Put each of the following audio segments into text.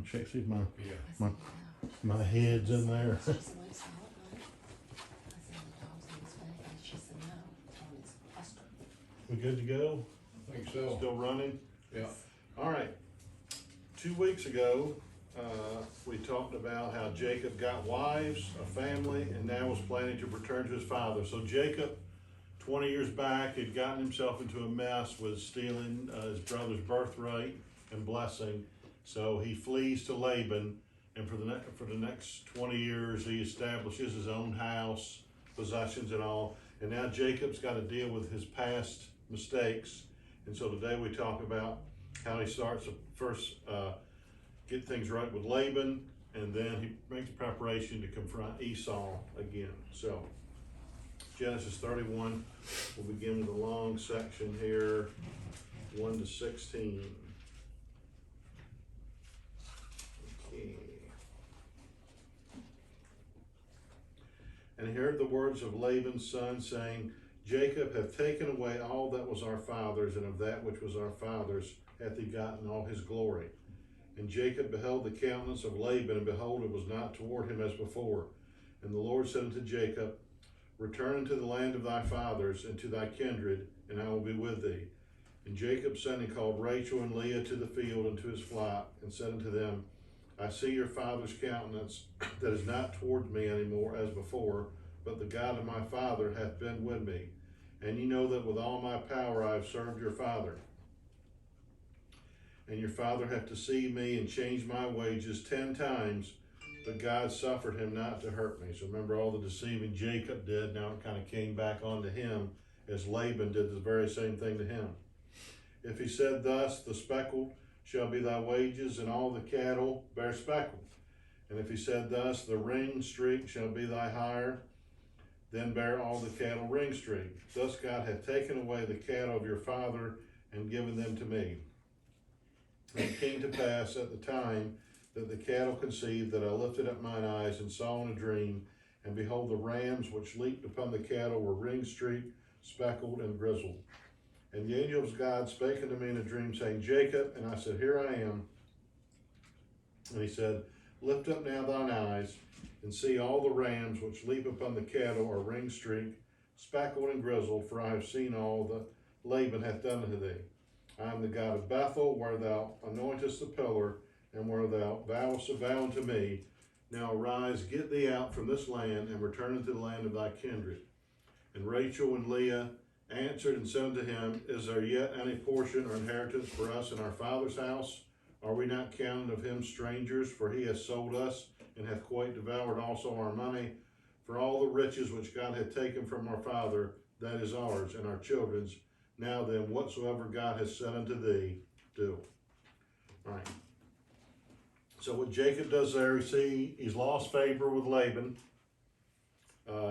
gonna check, see if my, Yeah. my, my head's in there. She said, "Well, it's hot, huh?" I said, "The dog's in his bed," and she said, "No, it's on his cluster." We good to go? I think so. Still running? Yeah. All right. 2 weeks ago, we talked about how Jacob got wives, a family, and now was planning to return to his father. So Jacob, 20 years back, had gotten himself into a mess with stealing his brother's birthright and blessing. So he flees to Laban, and for the next 20 years, he establishes his own house, possessions and all. And now Jacob's got to deal with his past mistakes. And so today we talk about how he starts to first get things right with Laban, and then he makes preparation to confront Esau again. So Genesis 31, we'll begin with a long section here, 1 to 16. Okay. And he heard the words of Laban's son, saying, Jacob hath taken away all that was our father's, and of that which was our father's hath he gotten all his glory. And Jacob beheld the countenance of Laban, and behold, it was not toward him as before. And the Lord said unto Jacob, Return unto the land of thy fathers, and to thy kindred, and I will be with thee. And Jacob sent and called Rachel and Leah to the field and to his flock, and said unto them, I see your father's countenance, that is not toward me any more as before, but the God of my father hath been with me. And ye know that with all my power I have served your father. And your father hath deceived me and changed my wages 10 times, but God suffered him not to hurt me. So remember, all the deceiving Jacob did, now it kind of came back onto him, as Laban did the very same thing to him. If he said thus, the speckled shall be thy wages, and all the cattle bear speckled. And if he said thus, the ring streak shall be thy hire, then bear all the cattle ring streak. Thus God hath taken away the cattle of your father, and given them to me. And it came to pass at the time that the cattle conceived, that I lifted up mine eyes and saw in a dream, and behold, the rams which leaped upon the cattle were ring-streaked, speckled, and grizzled. And the angel of God spake unto me in a dream, saying, Jacob. And I said, Here I am. And he said, Lift up now thine eyes, and see all the rams which leap upon the cattle are ring-streaked, speckled, and grizzled, for I have seen all that Laban hath done unto thee. I am the God of Bethel, where thou anointest the pillar, and where thou vowest a vow unto me. Now arise, get thee out from this land, and return into the land of thy kindred. And Rachel and Leah answered and said unto him, Is there yet any portion or inheritance for us in our father's house? Are we not counted of him strangers? For he hath sold us, and hath quite devoured also our money. For all the riches which God hath taken from our father, that is ours and our children's. Now then, whatsoever God has said unto thee, do. All right. So what Jacob does there, you see, he's lost favor with Laban.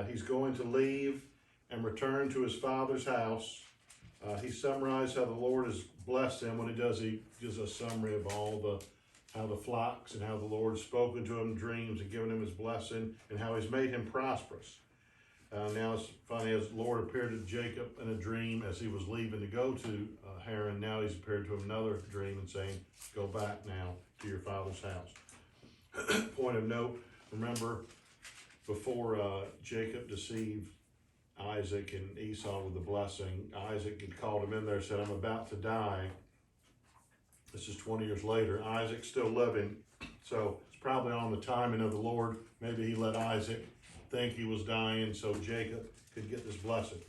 He's going to leave and return to his father's house. He summarized how the Lord has blessed him. When he does, he gives a summary of how the flocks and how the Lord's spoken to him in dreams and given him his blessing, and how he's made him prosperous. Now it's funny, as the Lord appeared to Jacob in a dream as he was leaving to go to Haran. Now he's appeared to him another dream and saying, Go back now to your father's house. Point of note, remember before Jacob deceived Isaac and Esau with the blessing, Isaac had called him in there and said, I'm about to die. This is 20 years later. Isaac's still living, so it's probably on the timing of the Lord. Maybe he let Isaac think he was dying so Jacob could get this blessing.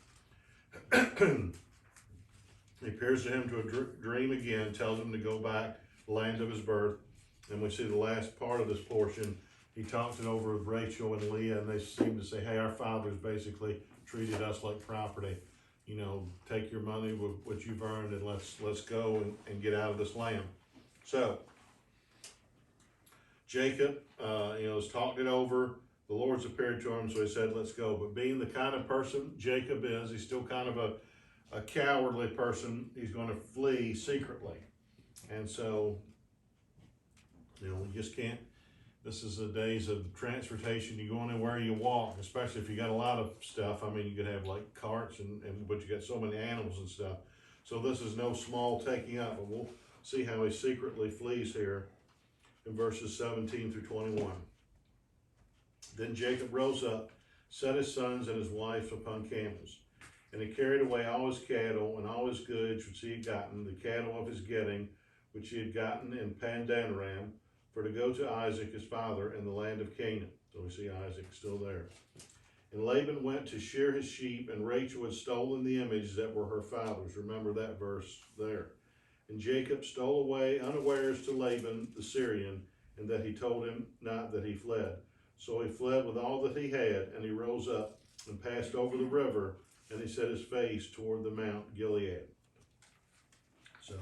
He appears to him to a dream again, tells him to go back to the land of his birth. And we see the last part of this portion. He talks it over with Rachel and Leah, and they seem to say, hey, our fathers basically treated us like property. You know, take your money with what you've earned, and let's go and get out of this land. So Jacob, has talked it over. The Lord's appeared to him, so he said, let's go. But being the kind of person Jacob is, he's still kind of a cowardly person. He's going to flee secretly. And so, we just can't. This is the days of transportation. You go anywhere you walk, especially if you got a lot of stuff. I mean, you could have like carts, but you got so many animals and stuff. So this is no small taking up, but we'll see how he secretly flees here. in verses 17 through 21. Then Jacob rose up, set his sons and his wife upon camels, and he carried away all his cattle and all his goods which he had gotten, the cattle of his getting, which he had gotten in Pandanaram, for to go to Isaac his father in the land of Canaan. So we see Isaac still there. And Laban went to shear his sheep, and Rachel had stolen the images that were her father's. Remember that verse there. And Jacob stole away unawares to Laban the Syrian, and that he told him not that he fled. So he fled with all that he had, and he rose up and passed over the river, and he set his face toward the Mount Gilead. So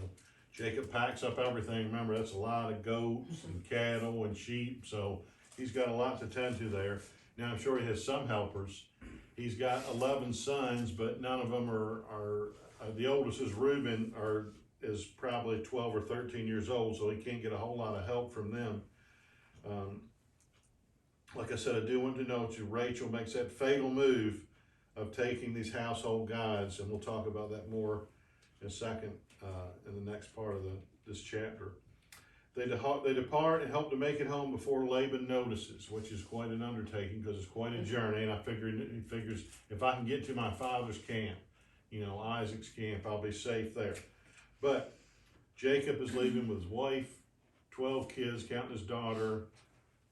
Jacob packs up everything. Remember, that's a lot of goats and cattle and sheep, so he's got a lot to tend to there. Now, I'm sure he has some helpers. He's got 11 sons, but none of them are the oldest is Reuben, is probably 12 or 13 years old, so he can't get a whole lot of help from them. Like I said, I do want to note you, Rachel makes that fatal move of taking these household gods, and we'll talk about that more in a second in the next part of this chapter. They depart and help to make it home before Laban notices, which is quite an undertaking because it's quite a journey. And he figures if I can get to my father's camp, Isaac's camp, I'll be safe there. But Jacob is leaving with his wife, 12 kids, counting his daughter,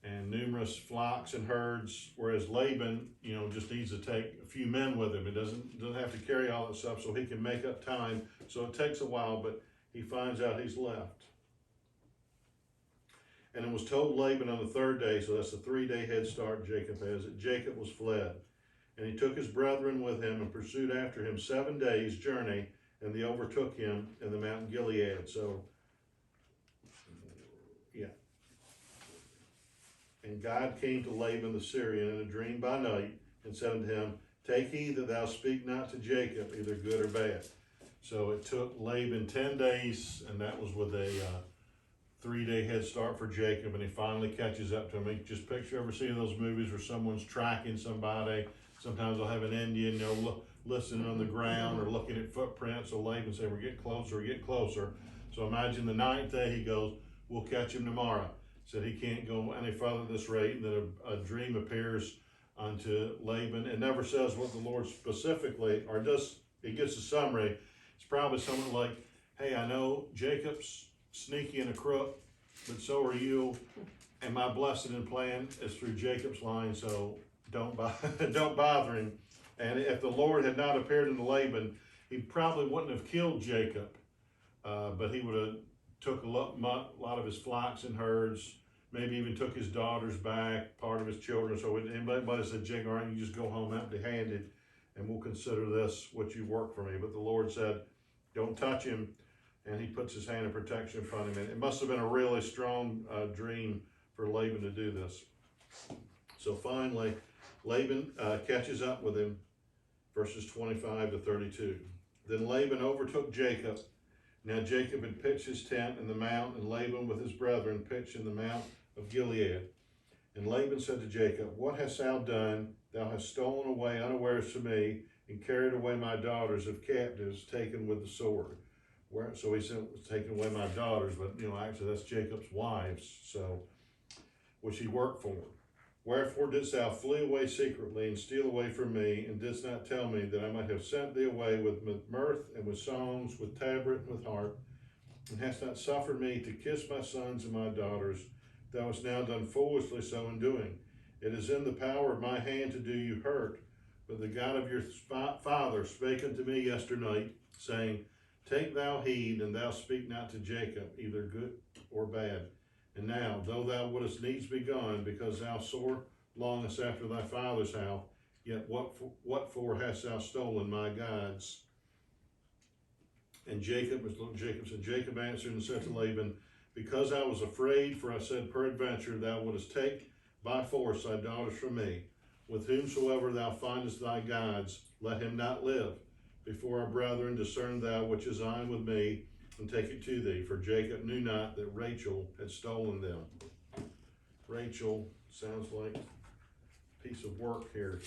and numerous flocks and herds, whereas Laban, just needs to take a few men with him. It doesn't have to carry all that stuff, so he can make up time. So it takes a while, but he finds out he's left. And it was told Laban on the third day, so that's a 3-day head start Jacob has, that Jacob was fled. And he took his brethren with him and pursued after him 7 days' journey, and they overtook him in the Mount Gilead. So, yeah. And God came to Laban the Syrian in a dream by night, and said unto him, Take heed that thou speak not to Jacob, either good or bad. So it took Laban 10 days, and that was with a 3-day head start for Jacob, and he finally catches up to him. You just ever see those movies where someone's tracking somebody? Sometimes they'll have an Indian, listening on the ground or looking at footprints. So Laban said, we're getting closer. So imagine the 9th day he goes, we'll catch him tomorrow. Said he can't go any further at this rate. And then a dream appears unto Laban. It never says what the Lord specifically, or it gives a summary. It's probably something like, hey, I know Jacob's sneaky and a crook, but so are you, and my blessing and plan is through Jacob's line, so don't bother him. And if the Lord had not appeared unto Laban, he probably wouldn't have killed Jacob, but he would have took a lot of his flocks and herds, maybe even took his daughters back, part of his children. So anybody said, Jacob, all right, you just go home empty-handed, and we'll consider this what you work for me. But the Lord said, don't touch him. And he puts his hand of protection upon him. And it must have been a really strong dream for Laban to do this. So finally, Laban catches up with him, verses 25 to 32. Then Laban overtook Jacob. Now Jacob had pitched his tent in the mount, and Laban with his brethren pitched in the mount of Gilead. And Laban said to Jacob, What hast thou done? Thou hast stolen away unawares from me, and carried away my daughters of captives, taken with the sword. So he said, taking away my daughters, but actually that's Jacob's wives, so which he worked for. Wherefore didst thou flee away secretly and steal away from me, and didst not tell me that I might have sent thee away with mirth and with songs, with tabret and with harp, and hast not suffered me to kiss my sons and my daughters? Thou hast now done foolishly so in doing. It is in the power of my hand to do you hurt, but the God of your father spake unto me yesternight, saying, Take thou heed, and thou speak not to Jacob, either good or bad. And now, though thou wouldest needs be gone, because thou sore longest after thy father's house, yet what for hast thou stolen my gods? And Jacob answered and said to Laban, Because I was afraid, for I said, Peradventure thou wouldest take by force thy daughters from me. With whomsoever thou findest thy gods, let him not live. Before our brethren, discern thou which is I with me, and take it to thee. For Jacob knew not that Rachel had stolen them. Rachel sounds like a piece of work here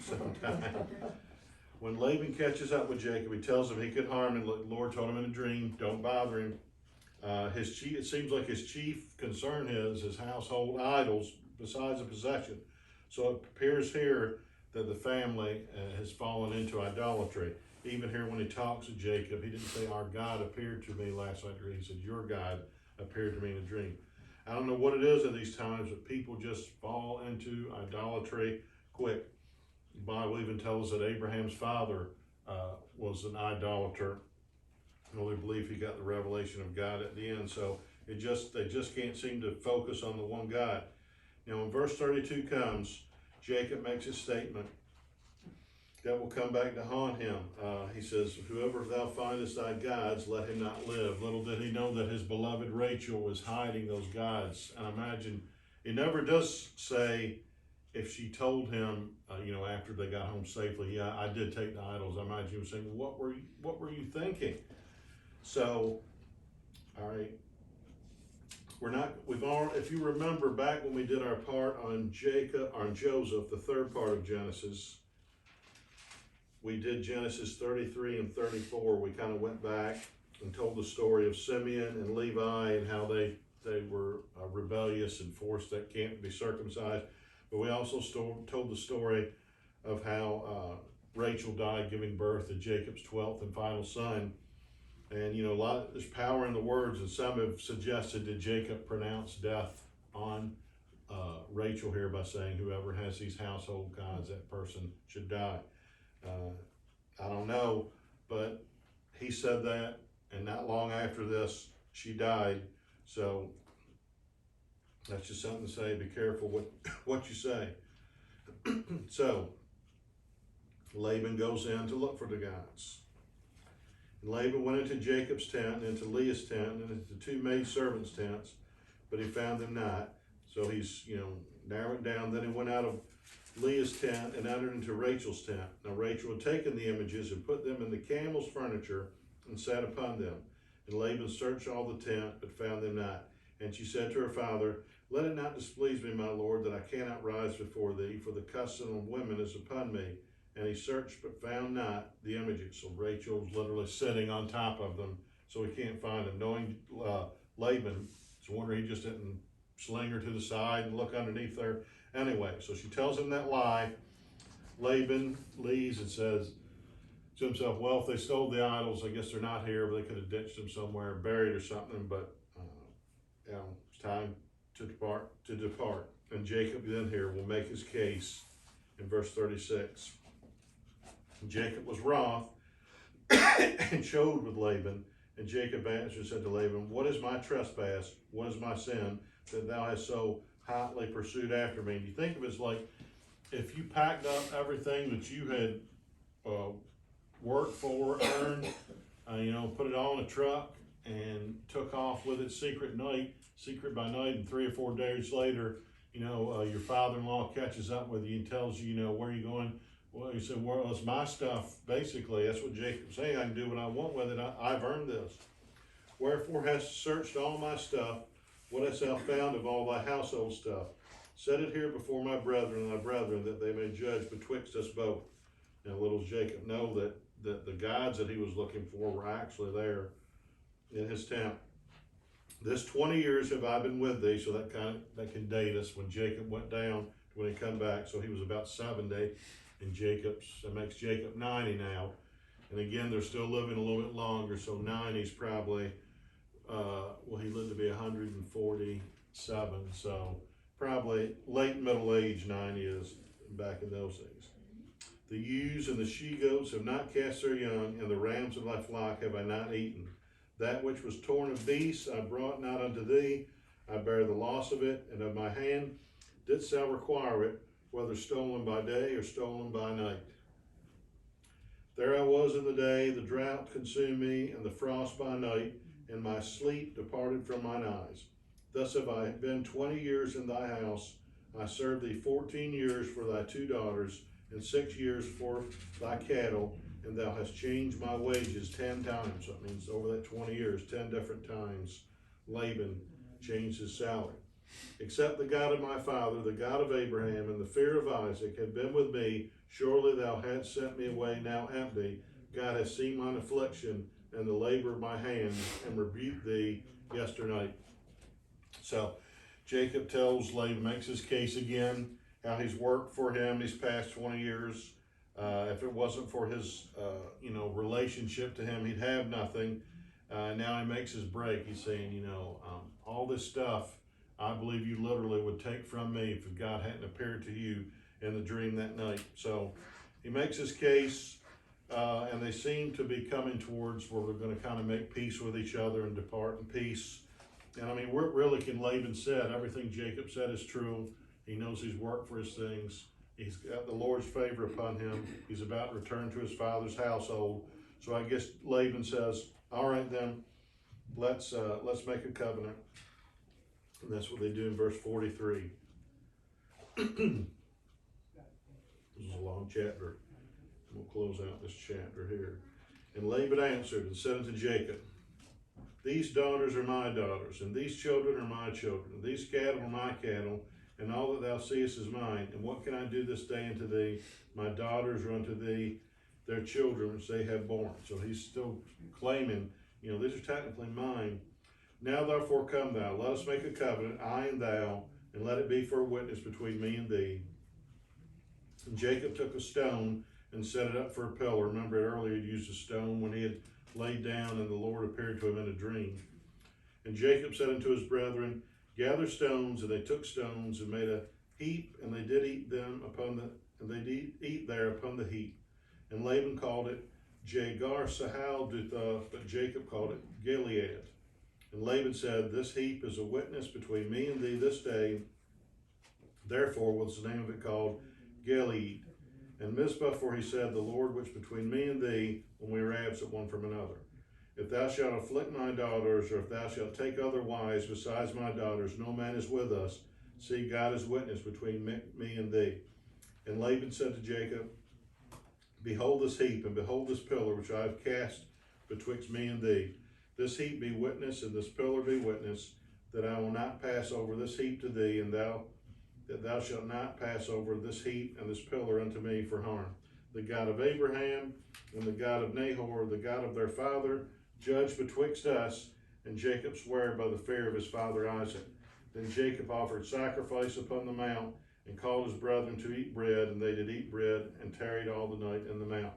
sometimes. When Laban catches up with Jacob, he tells him he could harm him. The Lord told him in a dream, don't bother him. It seems like his chief concern is his household idols besides a possession. So it appears here that the family has fallen into idolatry. Even here when he talks to Jacob, he didn't say, our God appeared to me last night, he said, your God appeared to me in a dream. I don't know what it is at these times, but people just fall into idolatry quick. The Bible even tells us that Abraham's father was an idolater. I really believe he got the revelation of God at the end. So they just can't seem to focus on the one God. Now when verse 32 comes, Jacob makes a statement that will come back to haunt him. He says, whoever thou findest thy gods, let him not live. Little did he know that his beloved Rachel was hiding those gods. And imagine, it never does say if she told him, after they got home safely, yeah, I did take the idols. I imagine he was saying, what were you thinking? So, all right, if you remember back when we did our part on Joseph, the third part of Genesis, we did Genesis 33 and 34. We kind of went back and told the story of Simeon and Levi and how they were rebellious and forced that camp to be circumcised. But we also told the story of how Rachel died giving birth to Jacob's 12th and final son. And there's power in the words, and some have suggested that Jacob pronounce death on Rachel here by saying whoever has these household gods, that person should die. I don't know, but he said that, and not long after this, she died. So that's just something to say. Be careful what you say. So Laban goes in to look for the gods. And Laban went into Jacob's tent, and into Leah's tent, and into the two maid servants' tents, but he found them not. So he's, narrowed down. Then he went out of Leah's tent and entered into Rachel's tent. Now Rachel had taken the images and put them in the camel's furniture and sat upon them. And Laban searched all the tent, but found them not. And she said to her father, let it not displease me, my lord, that I cannot rise before thee, for the custom of women is upon me. And he searched, but found not the images. So Rachel's literally sitting on top of them, so he can't find them. Knowing Laban, it's a wonder he just didn't sling her to the side and look underneath there. Anyway, so she tells him that lie. Laban leaves and says to himself, well, if they stole the idols, I guess they're not here, but they could have ditched them somewhere, buried or something. But it's time to depart. And Jacob then here will make his case in verse 36. Jacob was wroth and showed with Laban. And Jacob answered and said to Laban, what is my trespass? What is my sin that thou hast so hotly pursued after me? And you think of it as like if you packed up everything that you had worked for, earned, put it all in a truck and took off with it secret by night, and 3 or 4 days later, your father-in-law catches up with you and tells you, where you're going. Well, he said, well, it's my stuff. Basically, that's what Jacob's saying. I can do what I want with it. I've earned this. Wherefore hast searched all my stuff? What hast thou found of all thy household stuff? Set it here before my brethren and thy brethren, that they may judge betwixt us both. Now little does Jacob know that the gods that he was looking for were actually there in his tent. This 20 years have I been with thee, so that can date us when Jacob went down, when he come back. So he was about 70, and that makes Jacob 90 now. And again, they're still living a little bit longer, so 90 is probably, he lived to be 147, so probably late middle age 90 is back in those days. The ewes and the she-goats have not cast their young, and the rams of thy flock have I not eaten. That which was torn of beasts I brought not unto thee. I bear the loss of it, and of my hand didst thou require it, whether stolen by day or stolen by night. There I was in the day, the drought consumed me, and the frost by night, and my sleep departed from mine eyes. Thus have I been 20 years in thy house. I served thee 14 years for thy 2 daughters, and 6 years for thy cattle, and thou hast changed my wages 10 times. So it means over that 20 years, 10 different times, Laban changed his salary. Except the God of my father, the God of Abraham, and the fear of Isaac had been with me, surely thou hadst sent me away now empty. God hath seen mine affliction and the labor of my hands, and rebuked thee yesterday. So Jacob tells Laban, makes his case again, how he's worked for him these past 20 years. If it wasn't for his, relationship to him, he'd have nothing. Now he makes his break. He's saying, all this stuff, I believe you literally would take from me if God hadn't appeared to you in the dream that night. So he makes his case, and they seem to be coming towards where they're going to kind of make peace with each other and depart in peace. And I mean, Laban said, everything Jacob said is true. He knows he's worked for his things. He's got the Lord's favor upon him. He's about to return to his father's household. So I guess Laban says, all right then, let's make a covenant. And that's what they do in verse 43. This is a long chapter. We'll close out this chapter here. And Laban answered and said unto Jacob, these daughters are my daughters, and these children are my children, and these cattle are my cattle, and all that thou seest is mine. And what can I do this day unto thee? My daughters are unto thee their children which they have borne. So he's still claiming, these are technically mine. Now therefore come thou, let us make a covenant, I and thou, and let it be for a witness between me and thee. And Jacob took a stone and set it up for a pillar. Remember earlier he used a stone when he had laid down and the Lord appeared to him in a dream. And Jacob said unto his brethren, gather stones, and they took stones and made a heap, and they did eat them and they did eat there upon the heap. And Laban called it Jagar Sahal Dutha, but Jacob called it Gilead. And Laban said, this heap is a witness between me and thee this day. Therefore was the name of it called Gilead. And Mizpah, for he said, the Lord which between me and thee, when we were absent one from another. If thou shalt afflict my daughters, or if thou shalt take other wives besides my daughters, no man is with us. See, God is witness between me and thee. And Laban said to Jacob, behold this heap, and behold this pillar, which I have cast betwixt me and thee. This heap be witness, and this pillar be witness, that I will not pass over this heap to thee, and that thou shalt not pass over this heap and this pillar unto me for harm. The God of Abraham and the God of Nahor, the God of their father, judge betwixt us. And Jacob sware by the fear of his father Isaac. Then Jacob offered sacrifice upon the mount, and called his brethren to eat bread, and they did eat bread, and tarried all the night in the mount.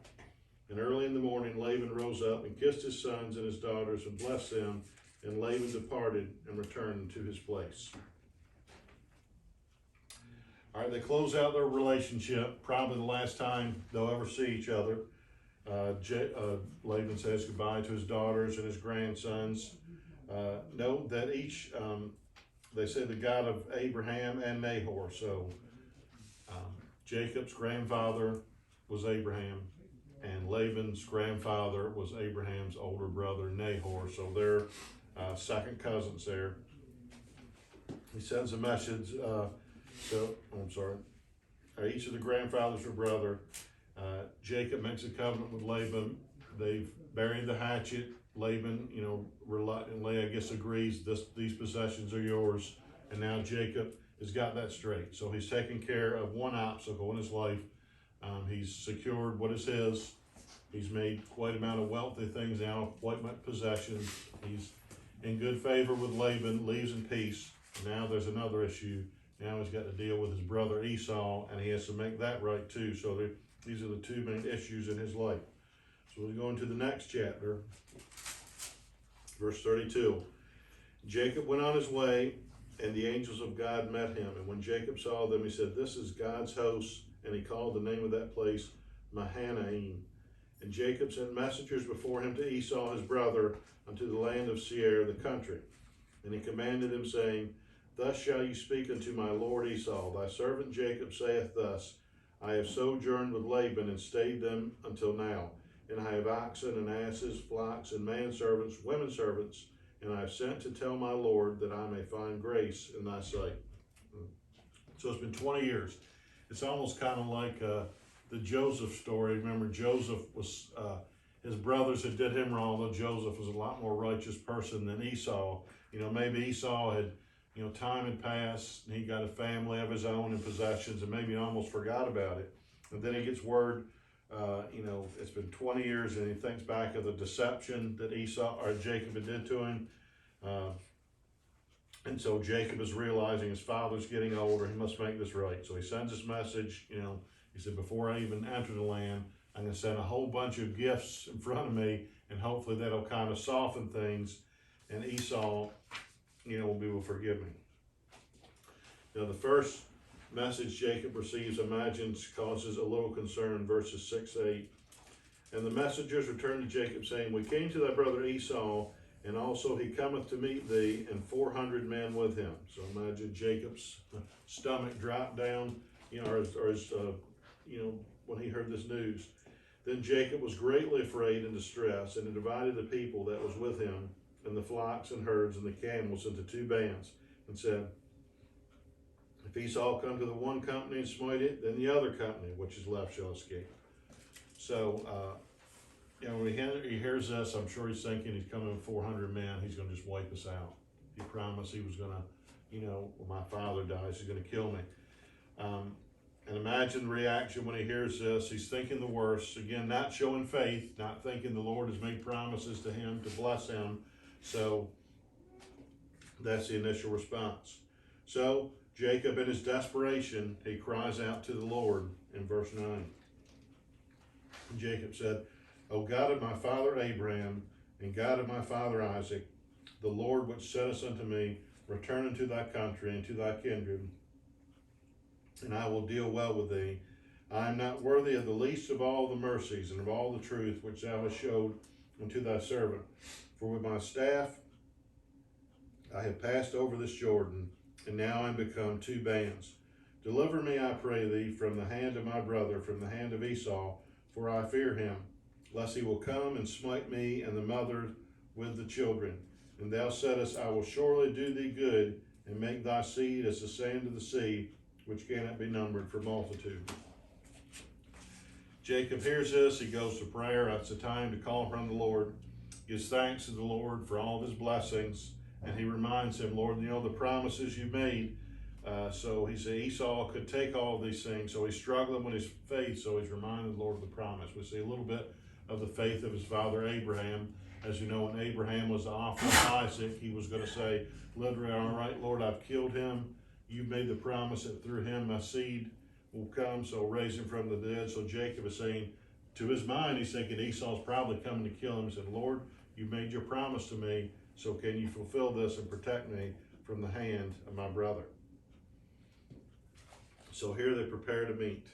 And early in the morning Laban rose up and kissed his sons and his daughters and blessed them, and Laban departed and returned to his place. All right, they close out their relationship, probably the last time they'll ever see each other. Laban says goodbye to his daughters and his grandsons. Note that each, they say the God of Abraham and Nahor. So Jacob's grandfather was Abraham, and Laban's grandfather was Abraham's older brother Nahor. So they're second cousins there. He sends a message. Each of the grandfathers were brother. Jacob makes a covenant with Laban. They've buried the hatchet. Laban, reluctantly, I guess, agrees these possessions are yours. And now Jacob has got that straight. So he's taken care of one obstacle in his life. He's secured what is his. He's made quite amount of wealthy things now, quite much possessions. He's in good favor with Laban, leaves in peace. Now there's another issue. Now he's got to deal with his brother Esau, and he has to make that right too. So these are the two main issues in his life. So we'll go into the next chapter, verse 32. Jacob went on his way, and the angels of God met him. And when Jacob saw them, he said, this is God's house. And he called the name of that place Mahanaim. And Jacob sent messengers before him to Esau his brother unto the land of Seir, the country. And he commanded him, saying, thus shall you speak unto my lord Esau. Thy servant Jacob saith thus, I have sojourned with Laban and stayed them until now. And I have oxen and asses, flocks and manservants, women servants, and I have sent to tell my lord that I may find grace in thy sight. So it's been 20 years. It's almost kind of like the Joseph story. Remember, Joseph was, his brothers had did him wrong, though Joseph was a lot more righteous person than Esau. Maybe Esau had, time had passed, and he got a family of his own and possessions, and maybe he almost forgot about it. And then he gets word, it's been 20 years, and he thinks back of the deception that Jacob had did to him. And so Jacob is realizing his father's getting older. He must make this right. So he sends this message, he said, before I even enter the land, I'm going to send a whole bunch of gifts in front of me, and hopefully that'll kind of soften things, and Esau, will be able to forgive me. Now the first message Jacob receives, imagines, causes a little concern, verses 6-8. And the messengers returned to Jacob, saying, we came to thy brother Esau, and also he cometh to meet thee, and 400 men with him. So imagine Jacob's stomach dropped down, when he heard this news. Then Jacob was greatly afraid and distressed, and he divided the people that was with him, and the flocks and herds and the camels into 2 bands, and said, if Esau come to the one company and smite it, then the other company which is left shall escape. So, when he hears this, I'm sure he's thinking he's coming with 400 men, he's going to just wipe us out. He promised he was going to, when my father dies, he's going to kill me. And imagine the reaction when he hears this. He's thinking the worst. Again, not showing faith, not thinking the Lord has made promises to him to bless him. So that's the initial response. So Jacob, in his desperation, he cries out to the Lord in verse 9. And Jacob said, O God of my father Abraham, and God of my father Isaac, the Lord which saidst unto me, return unto thy country and to thy kindred, and I will deal well with thee. I am not worthy of the least of all the mercies and of all the truth which thou hast showed unto thy servant. For with my staff I have passed over this Jordan, and now I am become 2 bands. Deliver me, I pray thee, from the hand of my brother, from the hand of Esau, for I fear him, lest he will come and smite me and the mother with the children. And thou saidst, I will surely do thee good, and make thy seed as the sand of the sea, which cannot be numbered for multitude. Jacob hears this, he goes to prayer. That's the time to call upon the Lord, gives thanks to the Lord for all of his blessings, and he reminds him, Lord, the promises you made. So he said Esau could take all of these things, so he's struggling with his faith, so he's reminding the Lord of the promise. We see a little bit of the faith of his father Abraham. As you know, when Abraham was offering Isaac, he was going to say, literally, all right, Lord, I've killed him. You've made the promise that through him my seed will come, so raise him from the dead. So Jacob is saying, to his mind, he's thinking Esau's probably coming to kill him. He said, Lord, you made your promise to me, so can you fulfill this and protect me from the hand of my brother? So here they prepare to meet,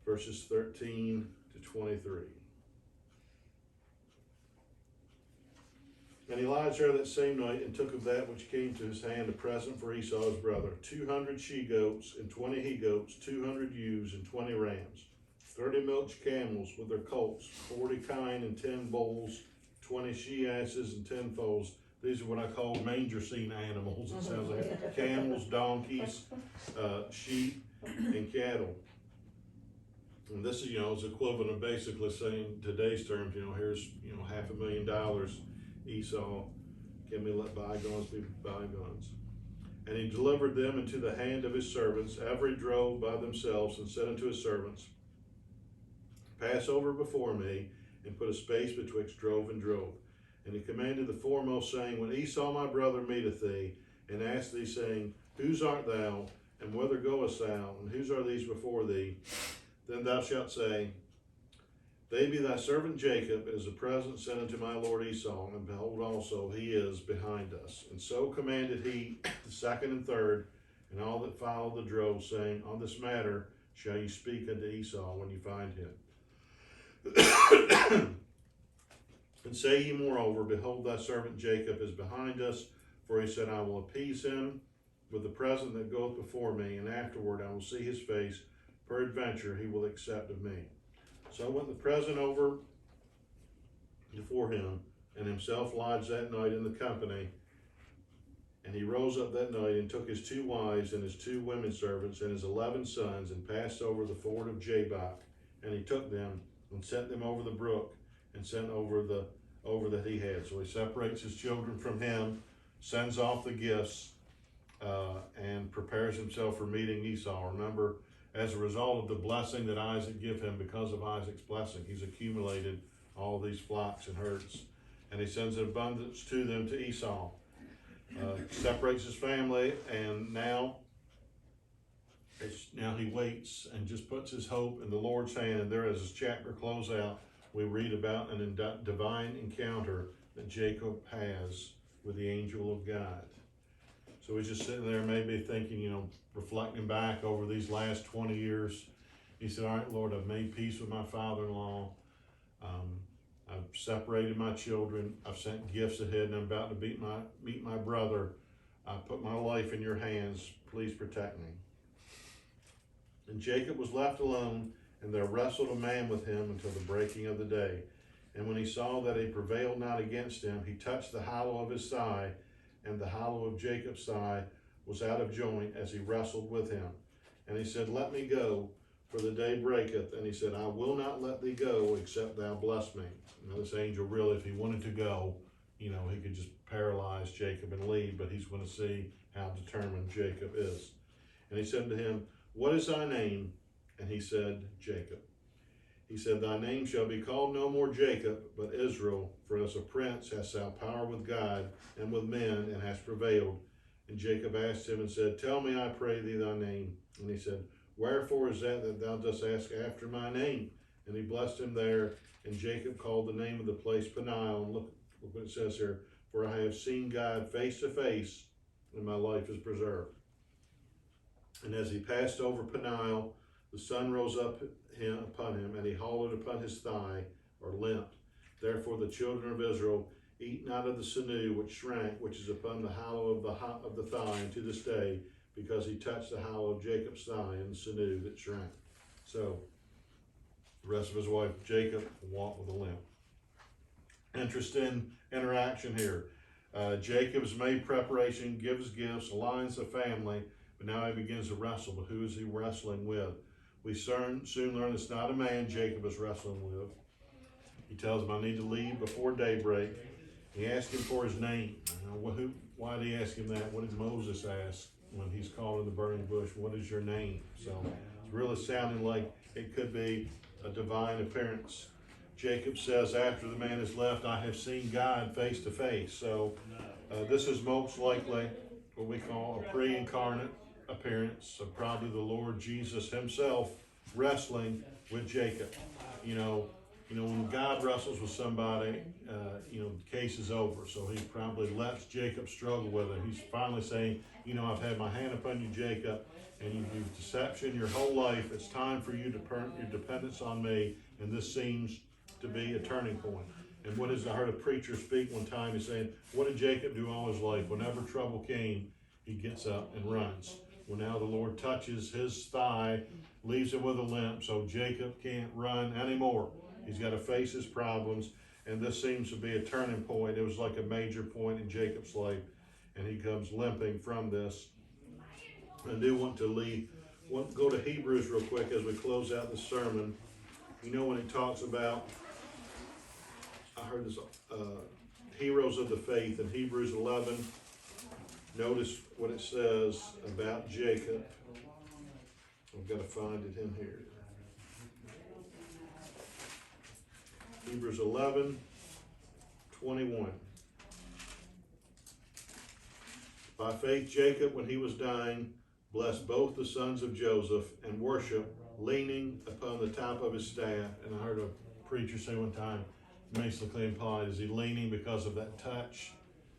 verses 13 to 23. And he lodged there that same night, and took of that which came to his hand a present for Esau his brother, 200 she-goats, and 20 he-goats, 200 ewes, and 20 rams, 30 milch camels with their colts, 40 kine and 10 bulls, 20 she-asses and 10 foals. These are what I call manger scene animals. It sounds like camels, donkeys, sheep, and cattle. And this is, is equivalent of basically saying today's terms, here's, $500,000. Esau, can we let bygones be bygones? And he delivered them into the hand of his servants, every drove by themselves, and said unto his servants, pass over before me, and put a space betwixt drove and drove. And he commanded the foremost, saying, when Esau my brother meeteth thee, and ask thee, saying, whose art thou, and whither goest thou, and whose are these before thee? Then thou shalt say, they be thy servant Jacob, as a present sent unto my lord Esau, and behold also he is behind us. And so commanded he the second and third, and all that followed the drove, saying, on this matter shall you speak unto Esau when you find him. And say ye moreover, behold, thy servant Jacob is behind us, for he said, I will appease him with the present that goeth before me, and afterward I will see his face, peradventure he will accept of me. So went the present over before him, and himself lodged that night in the company. And he rose up that night, and took his 2 wives, and his 2 women servants, and his 11 sons, and passed over the ford of Jabbok. And he took them, and sent them over the brook, and sent over that he had. So he separates his children from him, sends off the gifts, and prepares himself for meeting Esau. Remember, as a result of the blessing that Isaac gave him, because of Isaac's blessing, he's accumulated all these flocks and herds. And he sends an abundance to them, to Esau. separates his family, and now he waits and just puts his hope in the Lord's hand. And there, as this chapter closes out, we read about an divine encounter that Jacob has with the angel of God. So he's just sitting there maybe thinking, reflecting back over these last 20 years. He said, all right, Lord, I've made peace with my father-in-law. I've separated my children. I've sent gifts ahead, and I'm about to meet my brother. I put my life in your hands. Please protect me. And Jacob was left alone, and there wrestled a man with him until the breaking of the day. And when he saw that he prevailed not against him, he touched the hollow of his thigh, and the hollow of Jacob's thigh was out of joint as he wrestled with him. And he said, let me go, for the day breaketh. And he said, I will not let thee go, except thou bless me. Now this angel really, if he wanted to go, he could just paralyze Jacob and leave, but he's going to see how determined Jacob is. And he said to him, what is thy name? And he said, Jacob. He said, thy name shall be called no more Jacob, but Israel, for as a prince hast thou power with God and with men, and hast prevailed. And Jacob asked him and said, tell me, I pray thee, thy name. And he said, wherefore is that thou dost ask after my name? And he blessed him there. And Jacob called the name of the place Peniel. And look what it says here, for I have seen God face to face, and my life is preserved. And as he passed over Peniel, the sun rose up upon him, and he hollowed upon his thigh, or limped. Therefore the children of Israel eat not of the sinew which shrank, which is upon the hollow of the thigh, and to this day, because he touched the hollow of Jacob's thigh and the sinew that shrank. So the rest of his wife Jacob walked with a limp. Interesting interaction here. Jacob's made preparation, gives gifts, aligns the family, but now he begins to wrestle. But who is he wrestling with? We soon learn it's not a man Jacob is wrestling with. He tells him, I need to leave before daybreak. He asked him for his name. Why did he ask him that? What did Moses ask when he's called in the burning bush? What is your name? So it's really sounding like it could be a divine appearance. Jacob says, after the man is left, I have seen God face to face. So this is most likely what we call a pre-incarnate appearance of probably the Lord Jesus himself wrestling with Jacob. When God wrestles with somebody, the case is over. So he probably lets Jacob struggle with it. He's finally saying, I've had my hand upon you, Jacob, and you do deception your whole life. It's time for you to turn your dependence on me, and this seems to be a turning point. And I heard a preacher speak one time, he's saying, what did Jacob do all his life? Whenever trouble came, he gets up and runs. Well, now the Lord touches his thigh, leaves him with a limp, so Jacob can't run anymore. He's got to face his problems, and this seems to be a turning point. It was like a major point in Jacob's life, and he comes limping from this. I do want to go to Hebrews real quick as we close out the sermon. When he talks about, I heard this, heroes of the faith in Hebrews 11, notice what it says about Jacob. I've got to find it in here. Hebrews 11:21. By faith Jacob, when he was dying, blessed both the sons of Joseph and worshiped, leaning upon the top of his staff. And I heard a preacher say one time, basically implied, is he leaning because of that touch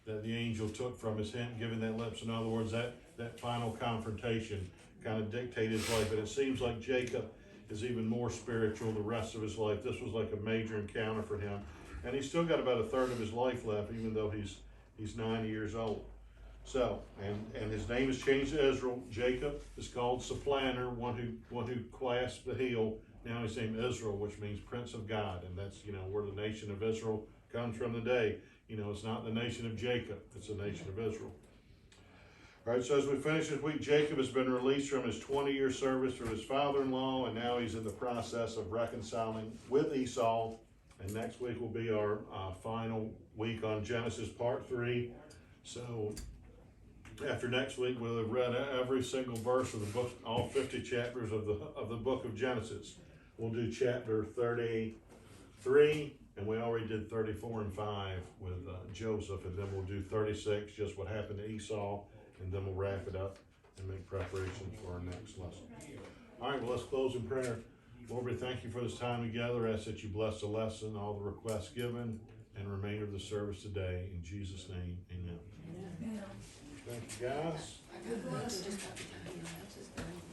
that the angel took from his hand, giving that lips? In other words, that final confrontation kind of dictated his life. But it seems like Jacob is even more spiritual the rest of his life. This was like a major encounter for him. And he's still got about a third of his life left, even though he's 90 years old. So, and his name is changed to Israel. Jacob is called supplanter, one who clasped the heel. Now he's named Israel, which means Prince of God. And that's, where the nation of Israel comes from today. It's not the nation of Jacob, it's the nation of Israel. All right, so as we finish this week, Jacob has been released from his 20-year service for his father-in-law, and now he's in the process of reconciling with Esau. And next week will be our final week on Genesis Part 3. So after next week, we'll have read every single verse of the book, all 50 chapters of the book of Genesis. We'll do chapter 33, And we already did 34 and 5 with Joseph, and then we'll do 36, just what happened to Esau, and then we'll wrap it up and make preparation for our next lesson. All right, well, let's close in prayer. Lord, we thank you for this time together. I ask that you bless the lesson, all the requests given, and remainder of the service today. In Jesus' name, amen. Yeah. Thank you, guys. I got just got to tell you, that's just